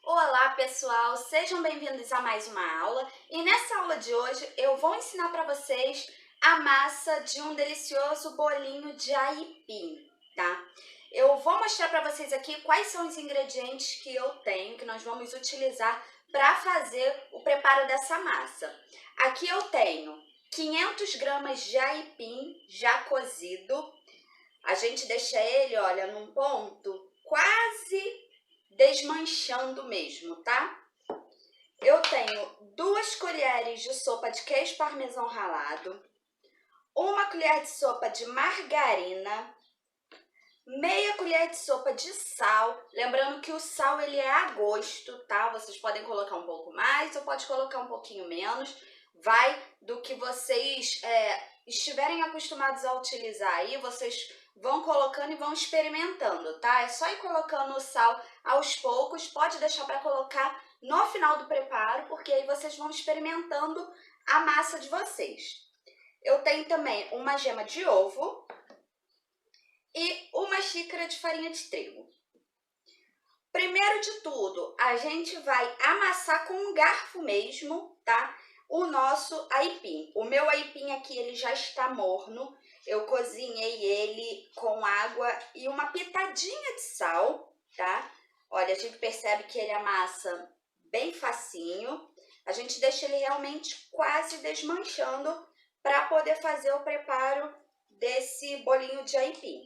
Olá pessoal, sejam bem-vindos a mais uma aula e nessa aula de hoje eu vou ensinar para vocês a massa de um delicioso bolinho de aipim, tá? Eu vou mostrar para vocês aqui quais são os ingredientes que eu tenho, que nós vamos utilizar para fazer o preparo dessa massa. Aqui eu tenho 500 gramas de aipim já cozido. A gente deixa ele, olha, num ponto quase desmanchando mesmo, tá? Eu tenho 2 colheres de sopa de queijo parmesão ralado, 1 colher de sopa de margarina, meia colher de sopa de sal, lembrando que o sal ele é a gosto, tá? Vocês podem colocar um pouco mais ou pode colocar um pouquinho menos, vai do que vocês estiverem acostumados a utilizar aí, vocês vão colocando e vão experimentando, tá? É só ir colocando o sal aos poucos, pode deixar para colocar no final do preparo, porque aí vocês vão experimentando a massa de vocês. Eu tenho também uma gema de ovo e 1 xícara de farinha de trigo. Primeiro de tudo, a gente vai amassar com um garfo mesmo, tá? O nosso aipim. O meu aipim aqui, ele já está morno. Eu cozinhei ele com água e uma pitadinha de sal, tá? Olha, a gente percebe que ele amassa bem facinho. A gente deixa ele realmente quase desmanchando para poder fazer o preparo desse bolinho de aipim.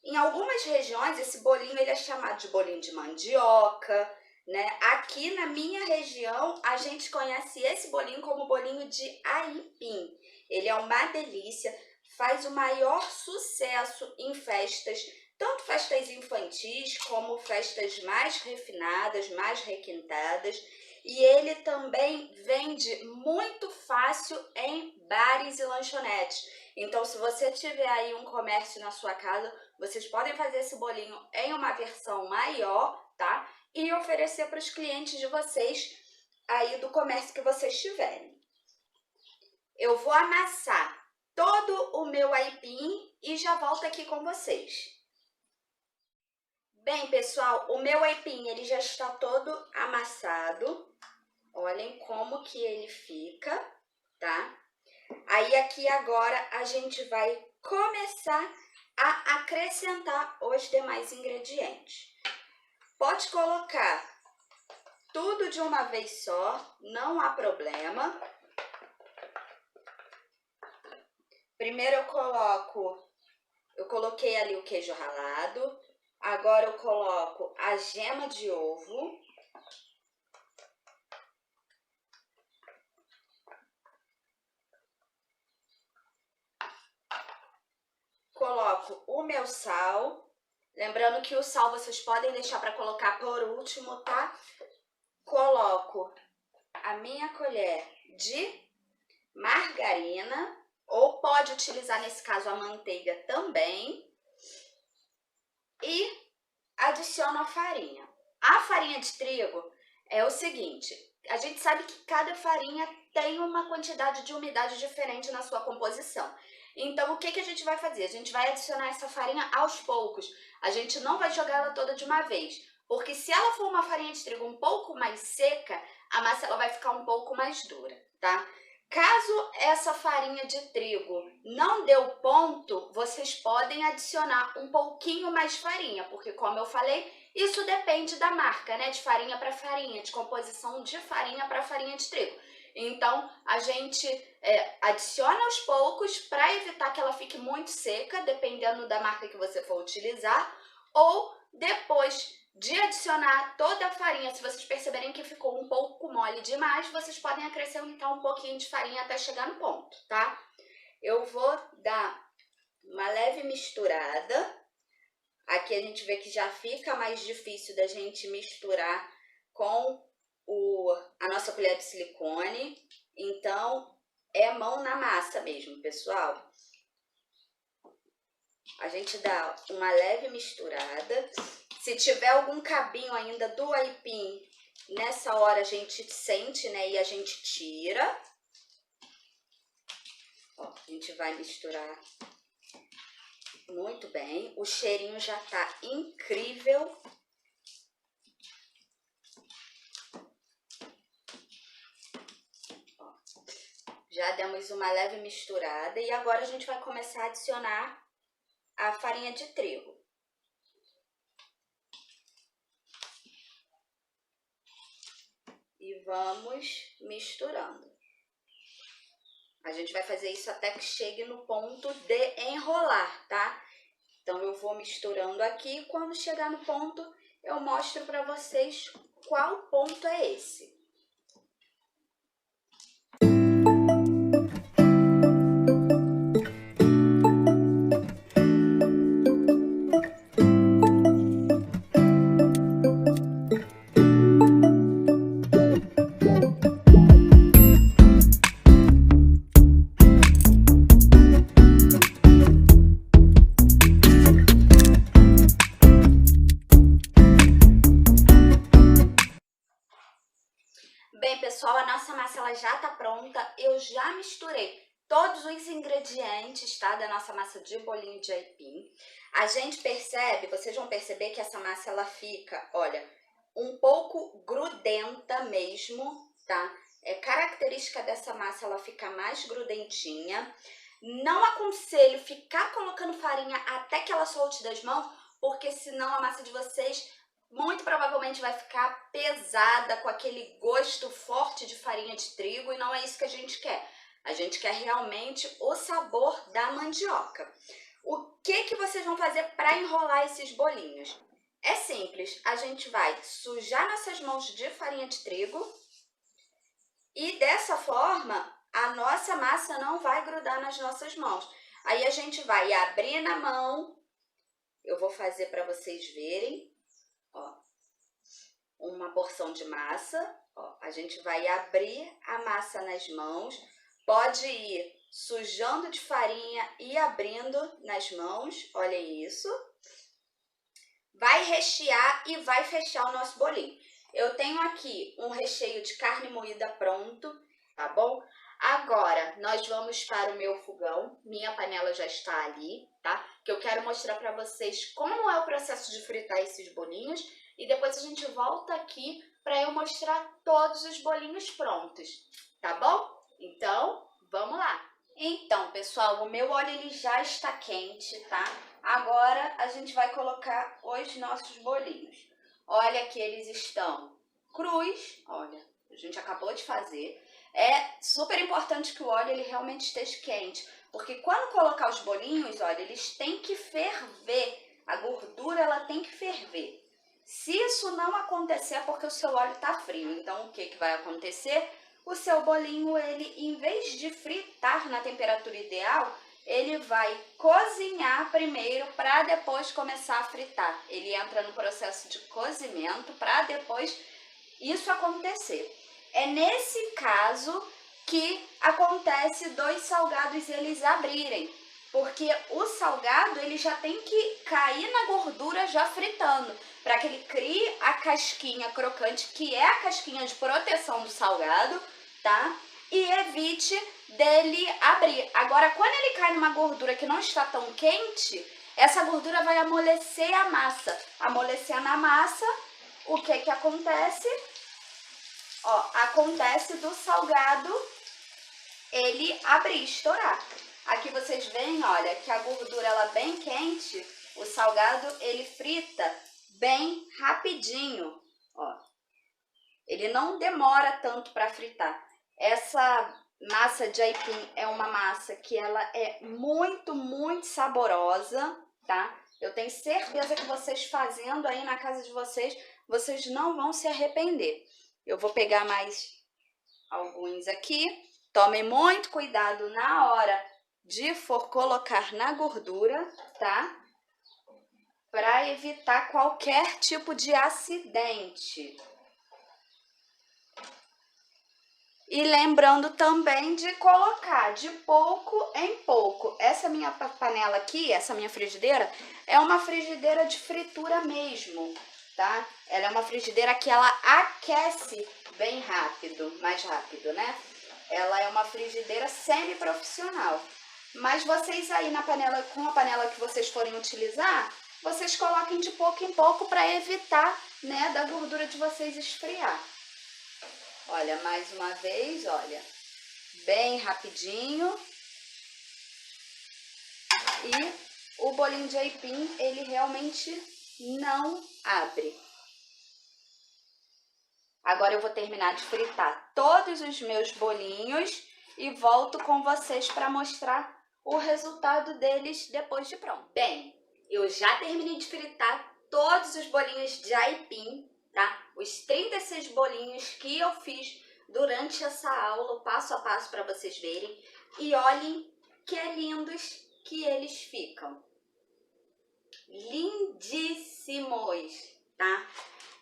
Em algumas regiões, esse bolinho ele é chamado de bolinho de mandioca, né? Aqui na minha região, a gente conhece esse bolinho como bolinho de aipim. Ele é uma delícia, faz o maior sucesso em festas, tanto festas infantis como festas mais refinadas, mais requintadas. E ele também vende muito fácil em bares e lanchonetes. Então, se você tiver aí um comércio na sua casa, vocês podem fazer esse bolinho em uma versão maior, tá? E oferecer para os clientes de vocês aí do comércio que vocês tiverem. Eu vou amassar todo o meu aipim e já volto aqui com vocês. Bem, pessoal, o meu aipim ele já está todo amassado. Olhem como que ele fica, tá? Aí aqui agora a gente vai começar a acrescentar os demais ingredientes. Pode colocar tudo de uma vez só, não há problema. Primeiro eu coloquei ali o queijo ralado. Agora eu coloco a gema de ovo. Coloco o meu sal. Lembrando que o sal vocês podem deixar para colocar por último, tá? Coloco a minha colher de margarina, ou pode utilizar nesse caso a manteiga também. E adiciono a farinha. A farinha de trigo é o seguinte, a gente sabe que cada farinha tem uma quantidade de umidade diferente na sua composição. Então, o que a gente vai fazer? A gente vai adicionar essa farinha aos poucos. A gente não vai jogar ela toda de uma vez. Porque se ela for uma farinha de trigo um pouco mais seca, a massa ela vai ficar um pouco mais dura, tá? Caso essa farinha de trigo não deu ponto, vocês podem adicionar um pouquinho mais de farinha, porque como eu falei, isso depende da marca, né? De farinha para farinha, de composição de farinha para farinha de trigo. Então, a gente adiciona aos poucos para evitar que ela fique muito seca, dependendo da marca que você for utilizar, ou depois de adicionar toda a farinha, se vocês perceberem que ficou um pouco mole demais, vocês podem acrescentar um pouquinho de farinha até chegar no ponto, tá? Eu vou dar uma leve misturada. Aqui a gente vê que já fica mais difícil da gente misturar com a nossa colher de silicone. Então, é mão na massa mesmo, pessoal. A gente dá uma leve misturada. Se tiver algum cabinho ainda do aipim, nessa hora a gente sente, né, e a gente tira. Ó, a gente vai misturar muito bem. O cheirinho já tá incrível. Já demos uma leve misturada e agora a gente vai começar a adicionar a farinha de trigo. E vamos misturando. A gente vai fazer isso até que chegue no ponto de enrolar, tá? Então eu vou misturando aqui, quando chegar no ponto eu mostro para vocês qual ponto é esse. Bem, pessoal, a nossa massa ela já tá pronta. Eu já misturei todos os ingredientes, tá, da nossa massa de bolinho de aipim. A gente percebe, vocês vão perceber que essa massa ela fica, olha, um pouco grudenta mesmo, tá? É característica dessa massa ela ficar mais grudentinha. Não aconselho ficar colocando farinha até que ela solte das mãos, porque senão a massa de vocês muito provavelmente vai ficar pesada, com aquele gosto forte de farinha de trigo, e não é isso que a gente quer. A gente quer realmente o sabor da mandioca. O que vocês vão fazer para enrolar esses bolinhos? É simples, a gente vai sujar nossas mãos de farinha de trigo e dessa forma a nossa massa não vai grudar nas nossas mãos. Aí a gente vai abrir na mão, eu vou fazer para vocês verem. Ó, uma porção de massa, ó, a gente vai abrir a massa nas mãos, pode ir sujando de farinha e abrindo nas mãos, olha isso. Vai rechear e vai fechar o nosso bolinho. Eu tenho aqui um recheio de carne moída pronto, tá bom? Agora, nós vamos para o meu fogão, minha panela já está ali, tá? Que eu quero mostrar para vocês como é o processo de fritar esses bolinhos e depois a gente volta aqui para eu mostrar todos os bolinhos prontos, tá bom? Então, vamos lá! Então, pessoal, o meu óleo ele já está quente, tá? Agora, a gente vai colocar os nossos bolinhos. Olha que eles estão crus, olha, a gente acabou de fazer. É super importante que o óleo ele realmente esteja quente, porque quando colocar os bolinhos, olha, eles têm que ferver. A gordura ela tem que ferver. Se isso não acontecer é porque o seu óleo está frio. Então o que vai acontecer? O seu bolinho, ele em vez de fritar na temperatura ideal, ele vai cozinhar primeiro para depois começar a fritar. Ele entra no processo de cozimento para depois isso acontecer. É nesse caso que acontece dos salgados eles abrirem, porque o salgado ele já tem que cair na gordura já fritando, para que ele crie a casquinha crocante, que é a casquinha de proteção do salgado, tá? E evite dele abrir. Agora, quando ele cai numa gordura que não está tão quente, essa gordura vai amolecer a massa. Amolecendo a massa, o que acontece? Ó, acontece do salgado ele abrir, estourar. Aqui vocês veem, olha, que a gordura ela bem quente, o salgado ele frita bem rapidinho, ó. Ele não demora tanto para fritar. Essa massa de aipim é uma massa que ela é muito, muito saborosa, tá? Eu tenho certeza que vocês fazendo aí na casa de vocês, vocês não vão se arrepender. Eu vou pegar mais alguns aqui. Tomem muito cuidado na hora de for colocar na gordura, tá? Para evitar qualquer tipo de acidente. E lembrando também de colocar de pouco em pouco. Essa minha panela aqui, essa minha frigideira, é uma frigideira de fritura mesmo, tá? Ela é uma frigideira que ela aquece bem rápido, mais rápido, né? Ela é uma frigideira semi-profissional. Mas vocês aí na panela, com a panela que vocês forem utilizar, vocês coloquem de pouco em pouco para evitar, né, da gordura de vocês esfriar. Olha, mais uma vez, olha, bem rapidinho. E o bolinho de aipim, ele realmente não abre. Agora eu vou terminar de fritar todos os meus bolinhos e volto com vocês para mostrar o resultado deles depois de pronto. Bem, eu já terminei de fritar todos os bolinhos de aipim, tá? Os 36 bolinhos que eu fiz durante essa aula, passo a passo para vocês verem. E olhem que lindos que eles ficam. Lindíssimos, tá?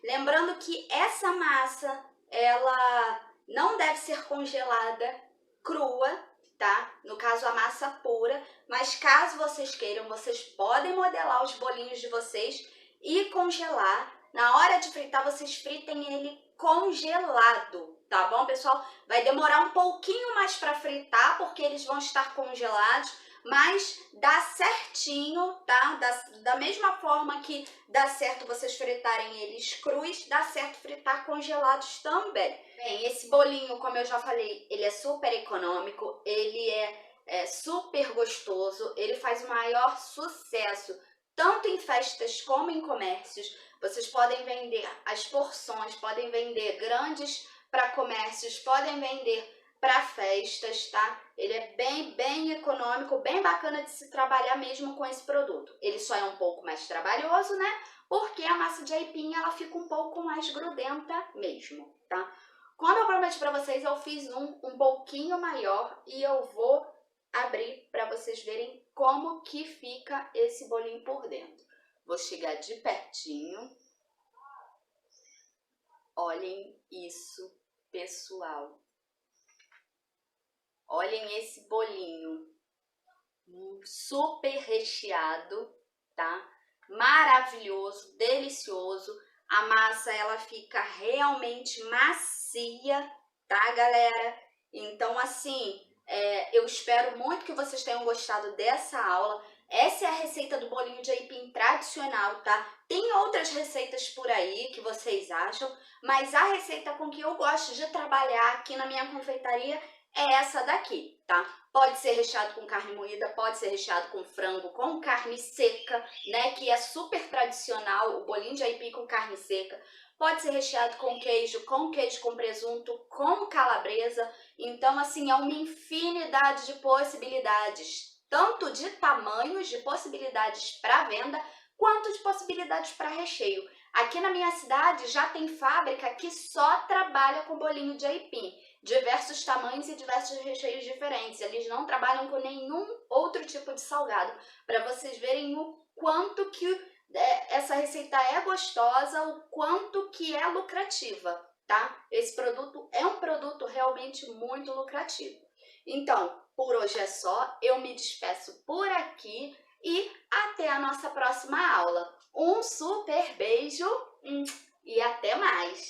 Lembrando que essa massa, ela não deve ser congelada crua, tá? No caso, a massa pura, mas caso vocês queiram, vocês podem modelar os bolinhos de vocês e congelar. Na hora de fritar, vocês fritem ele congelado, tá bom, pessoal? Vai demorar um pouquinho mais para fritar, porque eles vão estar congelados, mas dá certinho, tá? Da mesma forma que dá certo vocês fritarem eles crus, dá certo fritar congelados também. Bem, esse bolinho, como eu já falei, ele é super econômico, ele é super gostoso, ele faz o maior sucesso, tanto em festas como em comércios. Vocês podem vender as porções, podem vender grandes para comércios, podem vender para festas, tá? Ele é bem econômico, bem bacana de se trabalhar mesmo com esse produto. Ele só é um pouco mais trabalhoso, né? Porque a massa de aipim, ela fica um pouco mais grudenta mesmo, tá? Como eu prometi para vocês, eu fiz um pouquinho maior e eu vou abrir para vocês verem como que fica esse bolinho por dentro. Vou chegar de pertinho. Olhem isso, pessoal. Olhem esse bolinho, super recheado, tá? Maravilhoso, delicioso. A massa, ela fica realmente macia, tá, galera? Então, assim, eu espero muito que vocês tenham gostado dessa aula. Essa é a receita do bolinho de aipim tradicional, tá? Tem outras receitas por aí que vocês acham, mas a receita com que eu gosto de trabalhar aqui na minha confeitaria é essa daqui, tá? Pode ser recheado com carne moída, pode ser recheado com frango, com carne seca, né? Que é super tradicional, o bolinho de aipim com carne seca. Pode ser recheado com queijo com presunto, com calabresa. Então, assim, é uma infinidade de possibilidades, tanto de tamanhos, de possibilidades para venda, quanto de possibilidades para recheio. Aqui na minha cidade já tem fábrica que só trabalha com bolinho de aipim. Diversos tamanhos e diversos recheios diferentes. Eles não trabalham com nenhum outro tipo de salgado. Para vocês verem o quanto que essa receita é gostosa, o quanto que é lucrativa, tá? Esse produto é um produto realmente muito lucrativo. Então, por hoje é só. Eu me despeço por aqui e até a nossa próxima aula. Um super beijo e até mais!